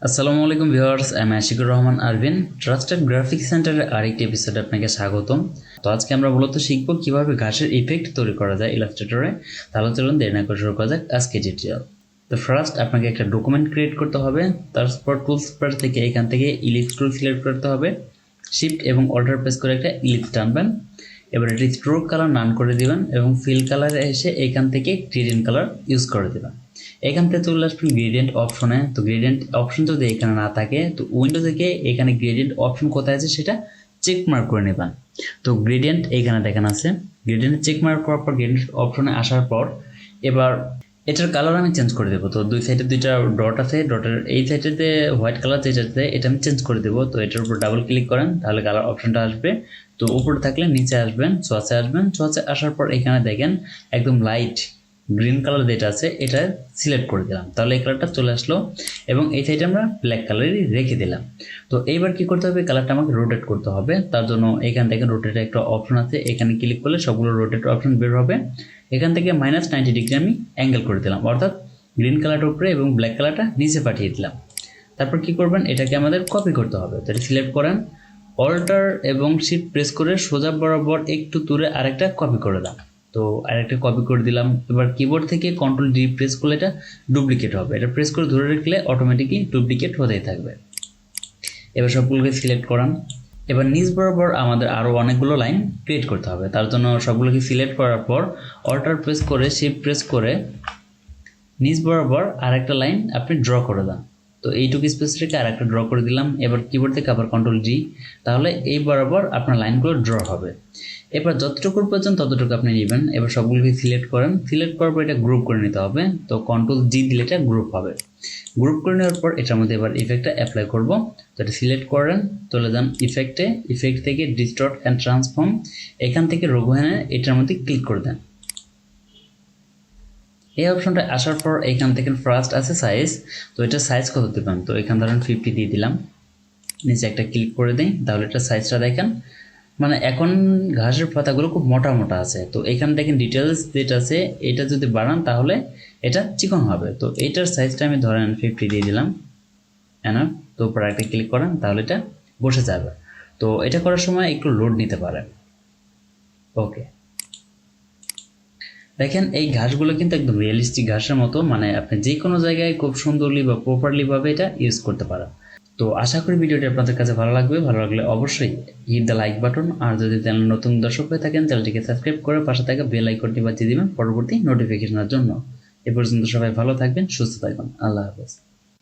আসসালামু আলাইকুম ভিউয়ার্স, আমি আশিকুর রহমান আরভিন। ট্রাস্টেড গ্রাফিক সেন্টারের আরেকটি এপিসোডে আপনাকে স্বাগতম। তো আজকে আমরা মূলত শিখব কিভাবে ঘাসের ইফেক্ট তৈরি করা যায় ইলাস্ট্রেটরে। তাহলে চলুন দেরি না করে শুরু করা যাক আজকে টিউটোরিয়াল। তো ফার্স্ট আপনাকে একটা ডকুমেন্ট ক্রিয়েট করতে হবে। তারপর টুলস বার থেকে এখান থেকে ইলিপস টুল সিলেক্ট করতে হবে। শিফট এবং অল্টার প্রেস করে একটা ইলিপস টানবেন। এবার এটি স্ট্রোক কালার নান করে দিবেন এবং ফিল কালারে এসে এখান থেকে গ্রেডিয়েন্ট কালার ইউজ করে দেবেন। এখান থেকে চলে আসবেন গ্রেডিয়েন্ট অপশনে। তো গ্রেডিয়েন্ট অপশন যদি এখানে না থাকে তো উইন্ডো থেকে এখানে গ্রেডিয়েন্ট অপশন কোথায় আছে সেটা চেক মার্ক করে নেবেন। তো গ্রেডিয়েন্ট এখানে দেখেন আছে, গ্রেডিয়েন্ট চেক মার্ক করার পর গ্রেডিয়েন্ট অপশনে আসার পর এবার এটার কালার আমি চেঞ্জ করে দেবো। তো দুই সাইডে দুইটা ডট আছে, ডটের এই সাইডেতে হোয়াইট কালার যেটাতে এটা আমি চেঞ্জ করে দেবো। তো এটার উপর ডাবল ক্লিক করেন তাহলে কালার অপশনটা আসবে। তো উপরে থাকলে নিচে আসবেন, ছোঁয়াচে আসবেন, ছোঁয়াচে আসার পর এখানে দেখেন একদম লাইট গ্রিন কালার যেটা আছে এটা সিলেক্ট করে দিলাম, তাহলে এই কালারটা চলে আসলো এবং এই সাইডে আমরা ব্ল্যাক কালারই রেখে দিলাম। তো এইবার কি করতে হবে, কালারটা আমাকে রোটেট করতে হবে। তার জন্য এখান থেকে রোটেটের একটা অপশন আছে, এখানে ক্লিক করলে সবগুলো রোটেট অপশন বের হবে। এখান থেকে -90 ডিগ্রি আমি অ্যাঙ্গেল করে দিলাম, অর্থাৎ গ্রিন কালারটা উপরে এবং ব্ল্যাক কালারটা নিচে পাঠিয়ে দিলাম। তারপর কি করবেন, এটাকে আমাদের কপি করতে হবে। তো এটা সিলেক্ট করেন, অল্টার এবং শিফট প্রেস করে সোজা বরাবর একটু দূরে আরেকটা কপি করে দাও। তো আরেকটা কপি করে দিলাম। এবার কিবোর্ড থেকে কন্ট্রোল-D প্রেস করলে এটা ডুপ্লিকেট হবে, এটা প্রেস করে ধরে রাখলে অটোমেটিকলি ডুপ্লিকেট হতেই থাকবে। এবার সবগুলোকে সিলেক্ট করান। এবার নিচ বরাবর আমাদের আরও অনেকগুলো লাইন ক্রিয়েট করতে হবে। তার জন্য সবগুলোকে সিলেক্ট করার পর অল্টার প্রেস করে শিফট প্রেস করে নিচ বরাবর আরেকটা লাইন আপনি ড্র করে দেন। তো এইটুকু স্পেস রেখে আরেকটা ড্র করে দিলাম। এবার কিবোর্ড থেকে আবার কন্ট্রোল-D, তাহলে এই বরাবর আপনার লাইনগুলো ড্র হবে। এবার যতটুকুর প্রয়োজন ততটুকু আপনি নেবেন। এবার সবগুলোকে সিলেক্ট করেন, সিলেক্ট করার পর এটা গ্রুপ করে নিতে হবে। তো কন্ট্রোল-G দিলে এটা গ্রুপ হবে। গ্রুপ করে নেওয়ার পর এটার মধ্যে এবার ইফেক্টটা অ্যাপ্লাই করব। তো এটা সিলেক্ট করেন, চলে যান ইফেক্টে, ইফেক্ট থেকে ডিস্টর্ট অ্যান্ড ট্রান্সফর্ম, এখান থেকে রঘুয়ানে এটার মধ্যে ক্লিক করে দেন। এই অপশনটা আসার পর এখান থেকে ফার্স্ট আছে সাইজ। তো এটা সাইজ কত দেবেন, তো এখান ধরেন 50 দিয়ে দিলাম, নিচে একটা ক্লিক করে দিই, তাহলে এটা সাইজটা দেখেন। মানে এখন ঘাসের পাতাগুলো খুব মোটা মোটা আছে। তো এখানে দেখেন ডিটেলস যেটা আছে এটা যদি বাড়ান তাহলে এটা চিকন হবে। তো এইটার সাইজটা আমি ধরেন 50 দিয়ে দিলাম, এনাফ। তো উপরে একটা ক্লিক করেন তাহলে এটা বসে যাবে। তো এটা করার সময় একটু লোড নিতে পারেন। ওকে, দেখেন এই ঘাসগুলো কিন্তু একদম রিয়েলিস্টিক ঘাসের মতো, মানে আপনি যে কোনো জায়গায় খুব সুন্দরলি বা প্রপারলি ভাবে এটা ইউজ করতে পারেন। তো আশা করি ভিডিওটি আপনাদের কাছে ভালো লাগবে। ভালো লাগলে অবশ্যই হিট দ্য লাইক বাটন, আর যদি চ্যানেল নতুন দর্শক হয়ে থাকেন চ্যানেলটিকে সাবস্ক্রাইব করে পাশে থাকা বেল আইকনটি বাজিয়ে দিবেন পরবর্তী নোটিফিকেশনের জন্য। এ পর্যন্ত সবাই ভালো থাকবেন, সুস্থ থাকবেন। আল্লাহ হাফেজ।